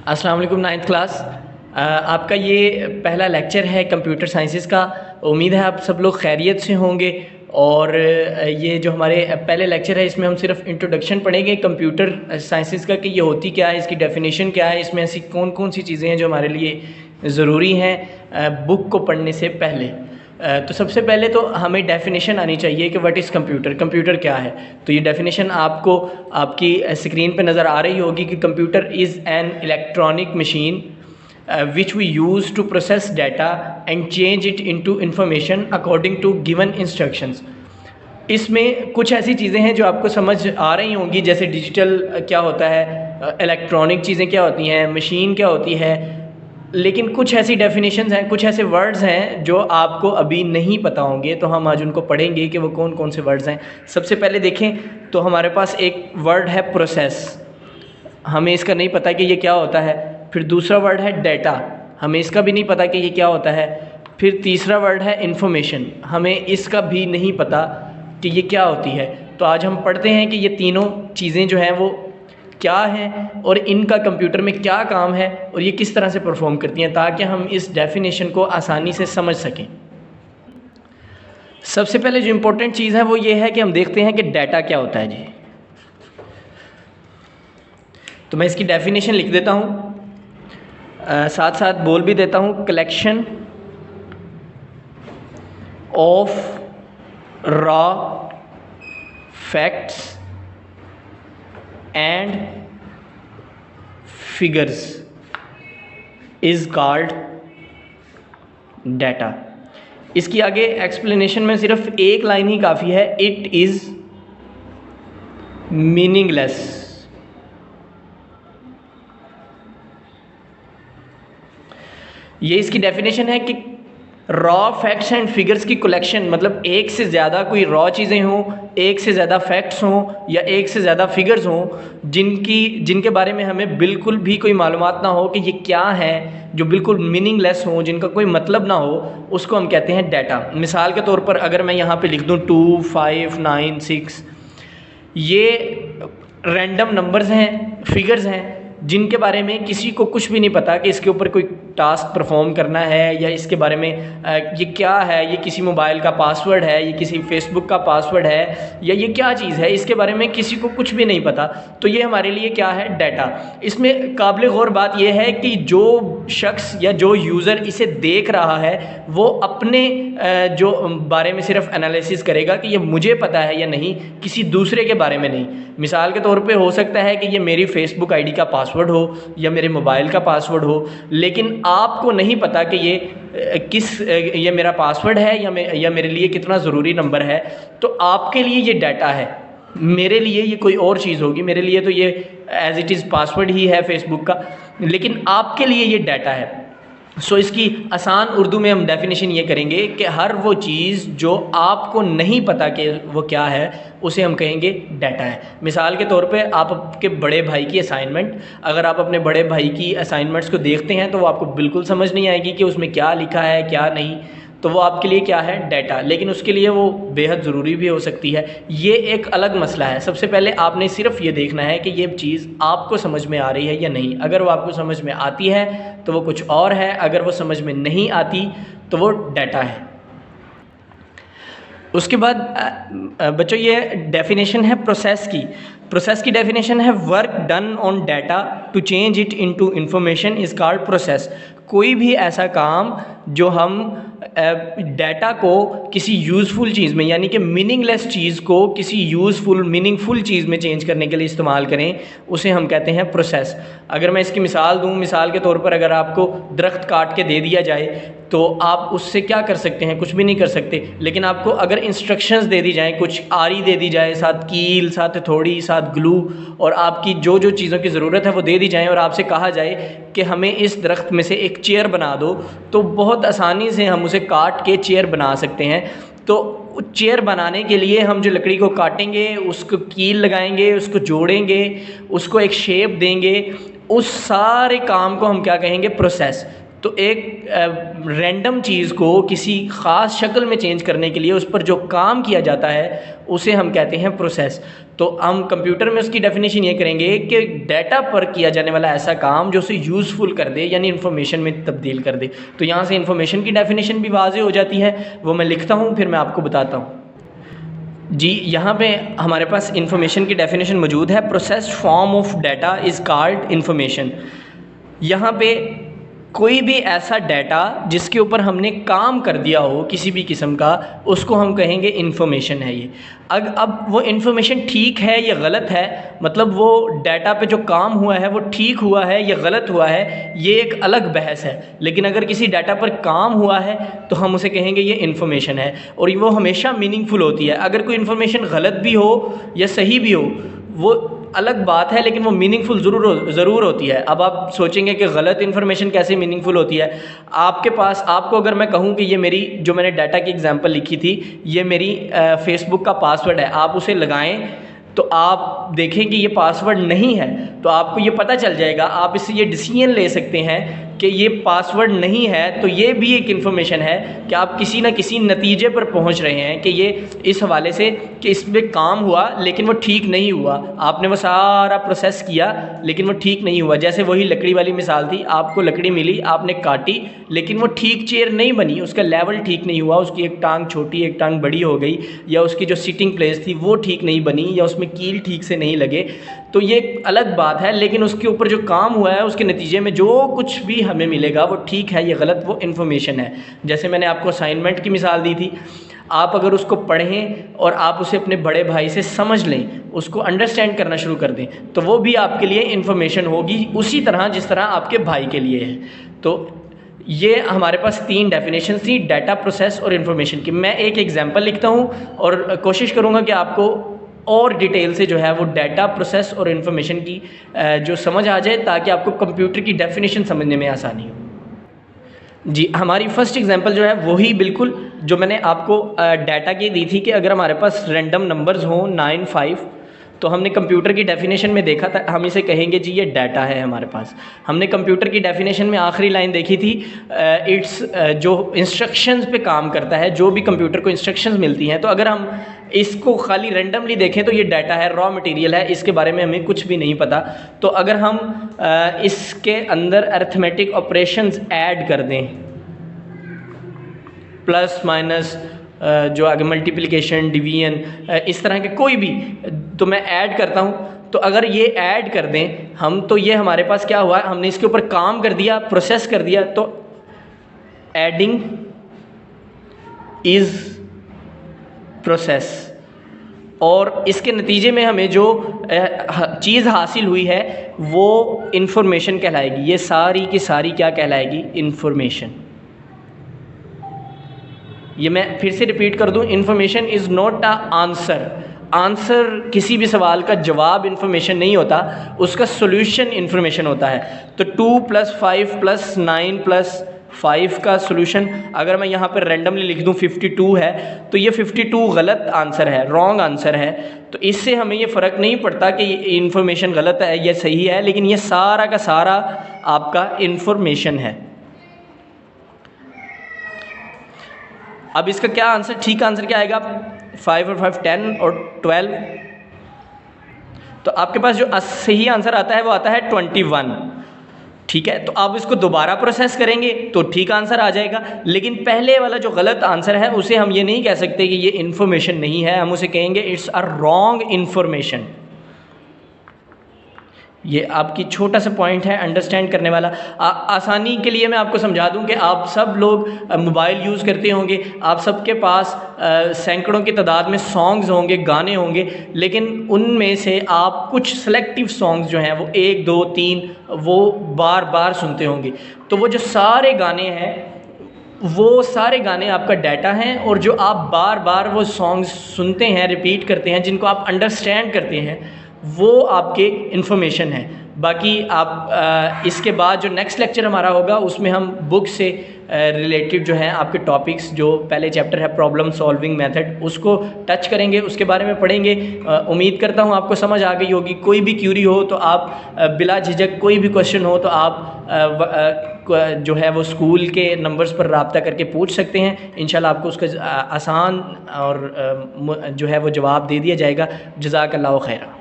अस्सलाम वालेकुम ninth class. आपका ये पहला लेक्चर है कंप्यूटर साइंसेस का। उम्मीद है आप सब लोग खैरियत से होंगे। और ये जो हमारे पहले लेक्चर है इसमें हम सिर्फ इंट्रोडक्शन पढ़ेंगे कंप्यूटर साइंसेस का कि ये होती क्या है, इसकी डेफिनेशन क्या है, इसमें ऐसी कौन कौन सी चीज़ें हैं जो हमारे लिए ज़रूरी हैं बुक को पढ़ने से पहले। तो सबसे पहले तो हमें डेफिनेशन आनी चाहिए कि व्हाट इज़ कंप्यूटर, कंप्यूटर क्या है। तो ये डेफिनेशन आपको आपकी स्क्रीन पे नज़र आ रही होगी कि computer is an electronic machine which we use to process data and change it into information according to given instructions। इसमें कुछ ऐसी चीज़ें हैं जो आपको समझ आ रही होंगी, जैसे डिजिटल क्या होता है, इलेक्ट्रॉनिक चीज़ें क्या होती हैं, मशीन क्या होती है। लेकिन कुछ ऐसी डेफिनेशंस हैं, कुछ ऐसे वर्ड्स हैं जो आपको अभी नहीं पता होंगे, तो हम आज उनको पढ़ेंगे कि वो कौन कौन से वर्ड्स हैं। सबसे पहले देखें तो हमारे पास एक वर्ड है प्रोसेस, हमें इसका नहीं पता कि ये क्या होता है। फिर दूसरा वर्ड है डेटा, हमें इसका भी नहीं पता कि ये क्या होता है। फिर तीसरा वर्ड है इंफॉर्मेशन, हमें इसका भी नहीं पता कि ये क्या होती है। तो आज हम पढ़ते हैं कि ये तीनों चीज़ें जो हैं वो क्या हैं और इनका कंप्यूटर में क्या काम है और ये किस तरह से परफॉर्म करती हैं, ताकि हम इस डेफिनेशन को आसानी से समझ सकें। सबसे पहले जो इम्पोर्टेंट चीज़ है वो ये है कि हम देखते हैं कि डाटा क्या होता है जी। तो मैं इसकी डेफिनेशन लिख देता हूँ, साथ साथ बोल भी देता हूँ। Collection of raw facts and figures is called data. इसकी आगे एक्सप्लेनेशन में सिर्फ एक लाइन ही काफ़ी है, इट इज़ मीनिंगलेस। ये इसकी डेफिनेशन है कि रॉ फैक्ट्स एंड फिगर्स की कलेक्शन, मतलब एक से ज़्यादा कोई रॉ चीज़ें हों, एक से ज़्यादा फैक्ट्स हों या एक से ज़्यादा फिगर्स हों जिनके बारे में हमें बिल्कुल भी कोई मालूमात ना हो कि ये क्या है, जो बिल्कुल मीनिंगलेस हों, जिनका कोई मतलब ना हो, उसको हम कहते हैं डाटा। मिसाल के तौर पर अगर मैं यहाँ पे लिख दूँ 2, 5, 9, 6, ये रैंडम नंबर्स हैं, फिगर्स हैं जिनके बारे में किसी को कुछ भी नहीं पता कि इसके ऊपर कोई टास्क परफॉर्म करना है या इसके बारे में ये क्या है, ये किसी मोबाइल का पासवर्ड है, ये किसी फेसबुक का पासवर्ड है, या ये क्या चीज़ है, इसके बारे में किसी को कुछ भी नहीं पता। तो ये हमारे लिए क्या है, डाटा। इसमें काबिल गौर बात यह है कि जो शख्स या जो यूज़र इसे देख रहा है वो अपने जो बारे में सिर्फ एनालिसिस करेगा कि ये मुझे पता है या नहीं, किसी दूसरे के बारे में नहीं। मिसाल के तौर पे हो सकता है कि ये मेरी फेसबुक आईडी का पासवर्ड हो या मेरे मोबाइल का पासवर्ड हो, लेकिन आपको नहीं पता कि ये मेरा पासवर्ड है या मेरे लिए कितना ज़रूरी नंबर है। तो आपके लिए ये डाटा है, मेरे लिए ये कोई और चीज़ होगी। मेरे लिए तो ये एज इट इज़ पासवर्ड ही है फेसबुक का, लेकिन आपके लिए ये डाटा है। सो इसकी आसान उर्दू में हम डेफिनेशन ये करेंगे कि हर वो चीज़ जो आपको नहीं पता कि वो क्या है उसे हम कहेंगे डाटा है। मिसाल के तौर पे आप आपके बड़े भाई की असाइनमेंट, अगर आप अपने बड़े भाई की असाइनमेंट्स को देखते हैं तो वो आपको बिल्कुल समझ नहीं आएगी कि उसमें क्या लिखा है क्या नहीं, तो वो आपके लिए क्या है, डाटा। लेकिन उसके लिए वो बेहद ज़रूरी भी हो सकती है। ये एक अलग मसला है। सबसे पहले आपने सिर्फ ये देखना है कि ये चीज़ आपको समझ में आ रही है या नहीं। अगर वो आपको समझ में आती है तो वो कुछ और है, अगर वो समझ में नहीं आती तो वो डाटा है। उसके बाद बच्चों ये डेफिनेशन है प्रोसेस की। प्रोसेस की डेफिनेशन है work done on data to change it into information is called process. कोई भी ऐसा काम जो हम डाटा को किसी यूज़फुल चीज़ में, यानी कि मीनिंगलेस चीज़ को किसी यूज़फुल मीनिंगफुल चीज़ में चेंज करने के लिए इस्तेमाल करें, उसे हम कहते हैं प्रोसेस। अगर मैं इसकी मिसाल दूं, मिसाल के तौर पर अगर आपको दरख्त काट के दे दिया जाए तो आप उससे क्या कर सकते हैं, कुछ भी नहीं कर सकते। लेकिन आपको अगर इंस्ट्रक्शंस दे दी जाएँ, कुछ आरी दे दी जाए, साथ कील, साथ हथौड़ी, साथ ग्लू, और आपकी जो जो चीज़ों की ज़रूरत है वो दे दी जाए और आपसे कहा जाए कि हमें इस दरख्त में से एक चेयर बना दो, तो बहुत आसानी से हम उसे काट के चेयर बना सकते हैं। तो चेयर बनाने के लिए हम जो लकड़ी को काटेंगे, उसको कील लगाएंगे, उसको जोड़ेंगे, उसको एक शेप देंगे, उस सारे काम को हम क्या कहेंगे, प्रोसेस। तो एक रैंडम चीज़ को किसी ख़ास शक्ल में चेंज करने के लिए उस पर जो काम किया जाता है उसे हम कहते हैं प्रोसेस। तो हम कंप्यूटर में उसकी डेफिनेशन ये करेंगे कि डाटा पर किया जाने वाला ऐसा काम जो उसे यूज़फुल कर दे, यानी इन्फॉर्मेशन में तब्दील कर दे। तो यहाँ से इन्फॉर्मेशन की डेफिनेशन भी वाज़ेह हो जाती है, वो मैं लिखता हूँ फिर मैं आपको बताता हूँ। जी, यहाँ पे हमारे पास इन्फॉर्मेशन की डेफिनेशन मौजूद है। Processed form of data is called information. यहाँ पे कोई भी ऐसा डाटा जिसके ऊपर हमने काम कर दिया हो किसी भी किस्म का, उसको हम कहेंगे इन्फॉर्मेशन है ये। अब वो इन्फॉर्मेशन ठीक है या गलत है, मतलब वो डाटा पे जो काम हुआ है वो ठीक हुआ है या गलत हुआ है, ये एक अलग बहस है। लेकिन अगर किसी डाटा पर काम हुआ है तो हम उसे कहेंगे ये इन्फॉर्मेशन है, और वो हमेशा मीनिंगफुल होती है। अगर कोई इन्फॉर्मेशन गलत भी हो या सही भी हो वो अलग बात है, लेकिन वो मीनिंगफुल ज़रूर होती है। अब आप सोचेंगे कि गलत इन्फॉर्मेशन कैसे मीनिंगफुल होती है। आपके पास, आपको अगर मैं कहूँ कि ये मेरी, जो मैंने डाटा की एग्जांपल लिखी थी, ये मेरी फेसबुक का पासवर्ड है, आप उसे लगाएं तो आप देखें कि ये पासवर्ड नहीं है, तो आपको ये पता चल जाएगा। आप इससे ये डिसीजन ले सकते हैं कि ये पासवर्ड नहीं है, तो ये भी एक इन्फॉर्मेशन है कि आप किसी न किसी नतीजे पर पहुंच रहे हैं कि ये इस हवाले से कि इस पर काम हुआ लेकिन वो ठीक नहीं हुआ। आपने वो सारा प्रोसेस किया लेकिन वो ठीक नहीं हुआ। जैसे वही लकड़ी वाली मिसाल थी, आपको लकड़ी मिली, आपने काटी, लेकिन वो ठीक चेयर नहीं बनी, उसका लेवल ठीक नहीं हुआ, उसकी एक टांग छोटी एक टांग बड़ी हो गई, या उसकी जो सिटिंग प्लेस थी वो ठीक नहीं बनी, या उसमें कील ठीक से नहीं लगे, तो ये अलग बात है। लेकिन उसके ऊपर जो काम हुआ है उसके नतीजे में जो कुछ भी हमें मिलेगा वो ठीक है या गलत, वो इन्फॉर्मेशन है। जैसे मैंने आपको असाइनमेंट की मिसाल दी थी, आप अगर उसको पढ़ें और आप उसे अपने बड़े भाई से समझ लें, उसको अंडरस्टैंड करना शुरू कर दें, तो वो भी आपके लिए इन्फॉर्मेशन होगी, उसी तरह जिस तरह आपके भाई के लिए है। तो ये हमारे पास 3 डेफिनेशन थी, डाटा, प्रोसेस और इन्फॉर्मेशन की। मैं एक एग्जांपल लिखता हूँ और कोशिश करूँगा कि आपको और डिटेल से जो है वो डाटा, प्रोसेस और इन्फॉर्मेशन की जो समझ आ जाए, ताकि आपको कंप्यूटर की डेफिनेशन समझने में आसानी हो। जी, हमारी फर्स्ट एग्जांपल जो है वही बिल्कुल जो मैंने आपको डाटा की दी थी कि अगर हमारे पास रैंडम नंबर्स हों 9, 5, तो हमने कंप्यूटर की डेफिनेशन में देखा था, हम इसे कहेंगे जी ये डाटा है हमारे पास। हमने कंप्यूटर की डेफिनेशन में आखिरी लाइन देखी थी, इट्स जो इंस्ट्रक्शंस पे काम करता है, जो भी कंप्यूटर को इंस्ट्रक्शंस मिलती हैं। तो अगर हम इसको खाली रैंडमली देखें तो ये डाटा है, रॉ मटेरियल है, इसके बारे में हमें कुछ भी नहीं पता। तो अगर हम इसके अंदर अरिथमेटिक ऑपरेशंस ऐड कर दें, प्लस माइनस, जो आगे मल्टीप्लिकेशन, डिवीजन, इस तरह के कोई भी, तो मैं ऐड करता हूँ, तो अगर ये ऐड कर दें हम, तो ये हमारे पास क्या हुआ, हमने इसके ऊपर काम कर दिया, प्रोसेस कर दिया, तो एडिंग इज़ प्रोसेस, और इसके नतीजे में हमें जो चीज़ हासिल हुई है वो इन्फॉर्मेशन कहलाएगी। ये सारी की सारी क्या कहलाएगी, इन्फॉर्मेशन। ये मैं फिर से रिपीट कर दूं, information is not a answer. Answer किसी भी सवाल का जवाब इन्फॉर्मेशन नहीं होता, उसका सोल्यूशन इन्फॉर्मेशन होता है। तो 2 + 5 + 9 + 5 का सोल्यूशन अगर मैं यहाँ पर रैंडमली लिख दूँ 52 है, तो ये 52 गलत आंसर है, रॉन्ग आंसर है। तो इससे हमें ये फ़र्क नहीं पड़ता कि इन्फॉर्मेशन गलत है या सही है, लेकिन ये सारा का सारा आपका इन्फॉर्मेशन है। अब इसका क्या आंसर, ठीक आंसर क्या आएगा, 5 और 5 10 और 12, तो आपके पास जो सही आंसर आता है वो आता है 21। ठीक है, तो आप इसको दोबारा प्रोसेस करेंगे तो ठीक आंसर आ जाएगा। लेकिन पहले वाला जो गलत आंसर है उसे हम ये नहीं कह सकते कि ये इन्फॉर्मेशन नहीं है, हम उसे कहेंगे इट्स अ रॉन्ग इन्फॉर्मेशन। ये आपकी छोटा सा पॉइंट है अंडरस्टैंड करने वाला। आसानी के लिए मैं आपको समझा दूं कि आप सब लोग मोबाइल यूज़ करते होंगे, आप सबके पास सैकड़ों की तादाद में सॉन्ग्स होंगे, गाने होंगे, लेकिन उनमें से आप कुछ सेलेक्टिव सॉन्ग्स जो हैं वो 1, 2, 3 वो बार बार सुनते होंगे। तो वो जो सारे गाने हैं वो सारे गाने आपका डाटा हैं, और जो आप बार बार वो सॉन्ग्स सुनते हैं, रिपीट करते हैं, जिनको आप अंडरस्टैंड करते हैं, वो आपके इन्फॉर्मेशन है। बाकी आप इसके बाद जो नेक्स्ट लेक्चर हमारा होगा उसमें हम बुक से रिलेटेड जो है आपके टॉपिक्स, जो पहले चैप्टर है प्रॉब्लम सॉल्विंग मेथड, उसको टच करेंगे, उसके बारे में पढ़ेंगे। उम्मीद करता हूँ आपको समझ आ गई होगी। कोई भी क्यूरी हो तो आप बिला झिझक, कोई भी क्वेश्चन हो तो आप जो है वो स्कूल के नंबर्स पर रब्ता करके पूछ सकते हैं। इंशाल्लाह आपको उसका आसान और जो है वो जवाब दे दिया जाएगा। जज़ाकल्लाहु खैरा।